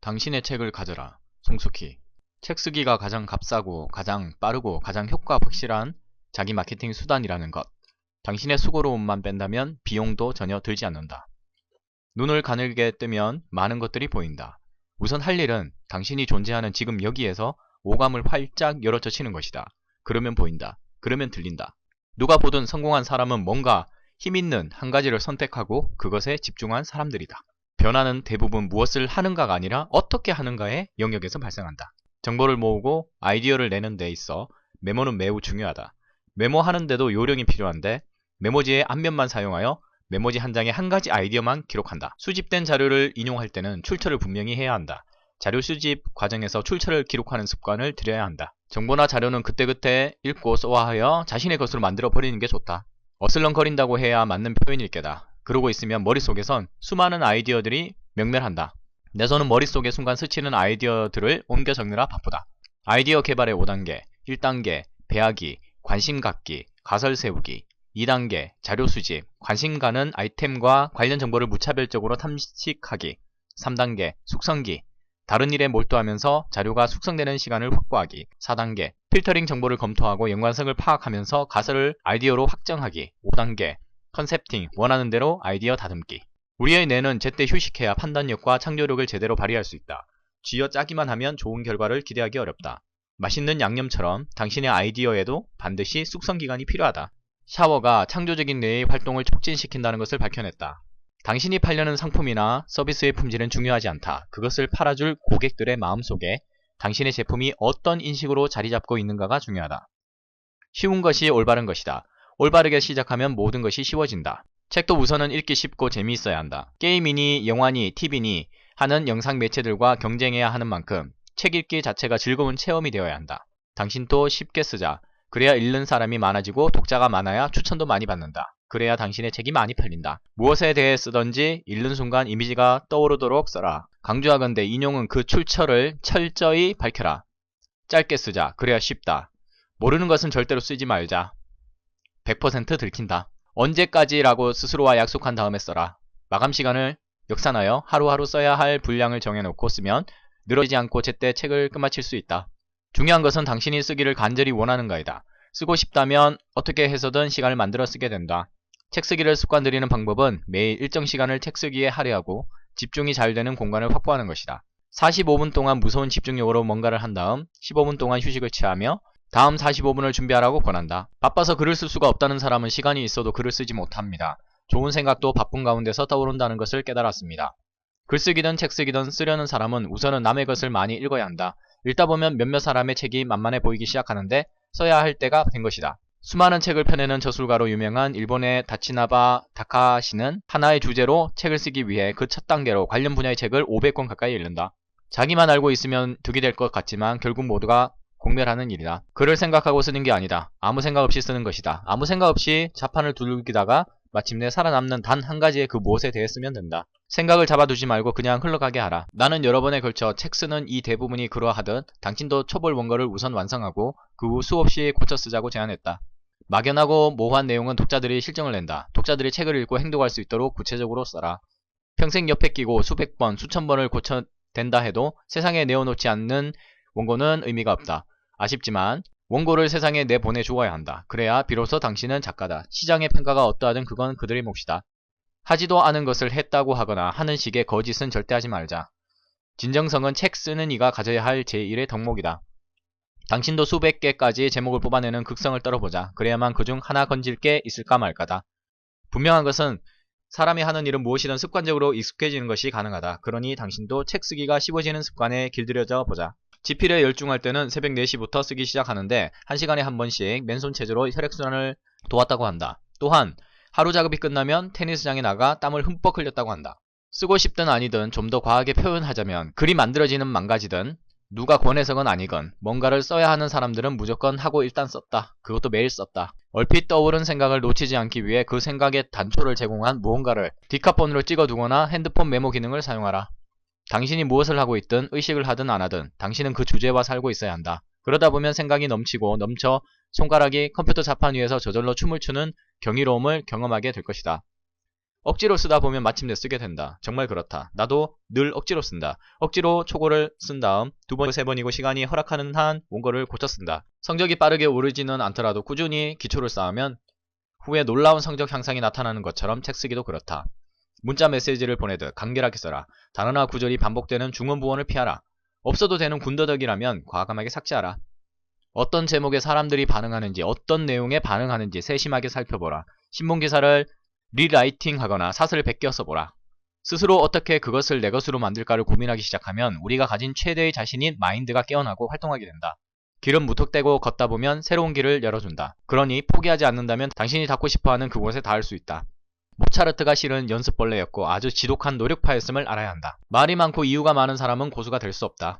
당신의 책을 가져라. 송숙희. 책 쓰기가 가장 값싸고 가장 빠르고 가장 효과 확실한 자기 마케팅 수단이라는 것. 당신의 수고로움만 뺀다면 비용도 전혀 들지 않는다. 눈을 가늘게 뜨면 많은 것들이 보인다. 우선 할 일은 당신이 존재하는 지금 여기에서 오감을 활짝 열어젖히는 것이다. 그러면 보인다. 그러면 들린다. 누가 보든 성공한 사람은 뭔가 힘있는 한 가지를 선택하고 그것에 집중한 사람들이다. 변화는 대부분 무엇을 하는가가 아니라 어떻게 하는가의 영역에서 발생한다. 정보를 모으고 아이디어를 내는 데 있어 메모는 매우 중요하다. 메모하는데도 요령이 필요한데 메모지의 앞면만 사용하여 메모지 한 장에 한 가지 아이디어만 기록한다. 수집된 자료를 인용할 때는 출처를 분명히 해야 한다. 자료 수집 과정에서 출처를 기록하는 습관을 들여야 한다. 정보나 자료는 그때그때 읽고 소화하여 자신의 것으로 만들어 버리는 게 좋다. 어슬렁거린다고 해야 맞는 표현일 게다. 그러고 있으면 머릿속에선 수많은 아이디어들이 명멸한다. 내 손은 머릿속에 순간 스치는 아이디어들을 옮겨 적느라 바쁘다. 아이디어 개발의 5단계. 1단계 배하기, 관심 갖기, 가설 세우기. 2단계 자료 수집, 관심 가는 아이템과 관련 정보를 무차별적으로 탐식하기. 3단계 숙성기, 다른 일에 몰두하면서 자료가 숙성되는 시간을 확보하기. 4단계 필터링 정보를 검토하고 연관성을 파악하면서 가설을 아이디어로 확정하기. 5단계 컨셉팅, 원하는 대로 아이디어 다듬기. 우리의 뇌는 제때 휴식해야 판단력과 창조력을 제대로 발휘할 수 있다. 쥐어짜기만 하면 좋은 결과를 기대하기 어렵다. 맛있는 양념처럼 당신의 아이디어에도 반드시 숙성기간이 필요하다. 샤워가 창조적인 뇌의 활동을 촉진시킨다는 것을 밝혀냈다. 당신이 팔려는 상품이나 서비스의 품질은 중요하지 않다. 그것을 팔아줄 고객들의 마음속에 당신의 제품이 어떤 인식으로 자리잡고 있는가가 중요하다. 쉬운 것이 올바른 것이다. 올바르게 시작하면 모든 것이 쉬워진다. 책도 우선은 읽기 쉽고 재미있어야 한다. 게임이니 영화니 TV니 하는 영상 매체들과 경쟁해야 하는 만큼 책 읽기 자체가 즐거운 체험이 되어야 한다. 당신도 쉽게 쓰자. 그래야 읽는 사람이 많아지고 독자가 많아야 추천도 많이 받는다. 그래야 당신의 책이 많이 팔린다. 무엇에 대해 쓰던지 읽는 순간 이미지가 떠오르도록 써라. 강조하건대 인용은 그 출처를 철저히 밝혀라. 짧게 쓰자. 그래야 쉽다. 모르는 것은 절대로 쓰지 말자. 100% 들킨다. 언제까지라고 스스로와 약속한 다음에 써라. 마감 시간을 역산하여 하루하루 써야 할 분량을 정해놓고 쓰면 늘어지지 않고 제때 책을 끝마칠 수 있다. 중요한 것은 당신이 쓰기를 간절히 원하는가이다. 쓰고 싶다면 어떻게 해서든 시간을 만들어 쓰게 된다. 책 쓰기를 습관들이는 방법은 매일 일정 시간을 책 쓰기에 할애하고 집중이 잘 되는 공간을 확보하는 것이다. 45분 동안 무서운 집중력으로 뭔가를 한 다음 15분 동안 휴식을 취하며 다음 45분을 준비하라고 권한다. 바빠서 글을 쓸 수가 없다는 사람은 시간이 있어도 글을 쓰지 못합니다. 좋은 생각도 바쁜 가운데서 떠오른다는 것을 깨달았습니다. 글쓰기든 책쓰기든 쓰려는 사람은 우선은 남의 것을 많이 읽어야 한다. 읽다 보면 몇몇 사람의 책이 만만해 보이기 시작하는데 써야 할 때가 된 것이다. 수많은 책을 펴내는 저술가로 유명한 일본의 다치나바 다카시는 하나의 주제로 책을 쓰기 위해 그 첫 단계로 관련 분야의 책을 500권 가까이 읽는다. 자기만 알고 있으면 득이 될 것 같지만 결국 모두가 공멸하는 일이다. 글을 생각하고 쓰는 게 아니다. 아무 생각 없이 쓰는 것이다. 아무 생각 없이 자판을 두들기다가 마침내 살아남는 단 한 가지의 그 무엇에 대해 쓰면 된다. 생각을 잡아두지 말고 그냥 흘러가게 하라. 나는 여러 번에 걸쳐 책 쓰는 이 대부분이 그러하듯 당신도 초벌 원고를 우선 완성하고 그 후 수없이 고쳐 쓰자고 제안했다. 막연하고 모호한 내용은 독자들이 실정을 낸다. 독자들이 책을 읽고 행동할 수 있도록 구체적으로 써라. 평생 옆에 끼고 수백 번, 수천 번을 고쳐댄다 해도 세상에 내어놓지 않는 원고는 의미가 없다. 아쉽지만 원고를 세상에 내보내주어야 한다. 그래야 비로소 당신은 작가다. 시장의 평가가 어떠하든 그건 그들의 몫이다. 하지도 않은 것을 했다고 하거나 하는 식의 거짓은 절대 하지 말자. 진정성은 책 쓰는 이가 가져야 할 제1의 덕목이다. 당신도 수백 개까지 제목을 뽑아내는 극성을 떨어보자. 그래야만 그중 하나 건질 게 있을까 말까다. 분명한 것은 사람이 하는 일은 무엇이든 습관적으로 익숙해지는 것이 가능하다. 그러니 당신도 책 쓰기가 쉬워지는 습관에 길들여져 보자. 지필에 열중할 때는 새벽 4시부터 쓰기 시작하는데 1시간에 한 번씩 맨손 체조로 혈액순환을 도왔다고 한다. 또한 하루 작업이 끝나면 테니스장에 나가 땀을 흠뻑 흘렸다고 한다. 쓰고 싶든 아니든 좀 더 과하게 표현하자면 글이 만들어지는 망가지든 누가 권해서건 아니건 뭔가를 써야 하는 사람들은 무조건 하고 일단 썼다. 그것도 매일 썼다. 얼핏 떠오른 생각을 놓치지 않기 위해 그 생각의 단초를 제공한 무언가를 디카폰으로 찍어두거나 핸드폰 메모 기능을 사용하라. 당신이 무엇을 하고 있든 의식을 하든 안 하든 당신은 그 주제와 살고 있어야 한다. 그러다 보면 생각이 넘치고 넘쳐 손가락이 컴퓨터 자판 위에서 저절로 춤을 추는 경이로움을 경험하게 될 것이다. 억지로 쓰다 보면 마침내 쓰게 된다. 정말 그렇다. 나도 늘 억지로 쓴다. 억지로 초고를 쓴 다음 2번, 3번이고 시간이 허락하는 한 원고를 고쳐 쓴다. 성적이 빠르게 오르지는 않더라도 꾸준히 기초를 쌓으면 후에 놀라운 성적 향상이 나타나는 것처럼 책 쓰기도 그렇다. 문자 메시지를 보내듯 간결하게 써라. 단어나 구절이 반복되는 중원부원을 피하라. 없어도 되는 군더더기라면 과감하게 삭제하라. 어떤 제목에 사람들이 반응하는지, 어떤 내용에 반응하는지 세심하게 살펴보라. 신문기사를 리라이팅하거나 사설을 베껴 써보라. 스스로 어떻게 그것을 내 것으로 만들까를 고민하기 시작하면 우리가 가진 최대의 자신인 마인드가 깨어나고 활동하게 된다. 길은 무턱대고 걷다 보면 새로운 길을 열어준다. 그러니 포기하지 않는다면 당신이 닿고 싶어하는 그곳에 닿을 수 있다. 모차르트가 실은 연습벌레였고 아주 지독한 노력파였음을 알아야 한다. 말이 많고 이유가 많은 사람은 고수가 될 수 없다.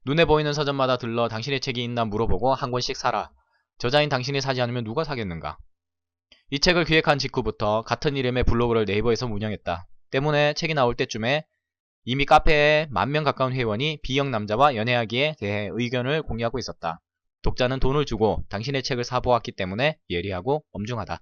눈에 보이는 서점마다 들러 당신의 책이 있나 물어보고 한 권씩 사라. 저자인 당신이 사지 않으면 누가 사겠는가? 이 책을 기획한 직후부터 같은 이름의 블로그를 네이버에서 운영했다. 때문에 책이 나올 때쯤에 이미 카페에 10,000명 가까운 회원이 B형 남자와 연애하기에 대해 의견을 공유하고 있었다. 독자는 돈을 주고 당신의 책을 사보았기 때문에 예리하고 엄중하다.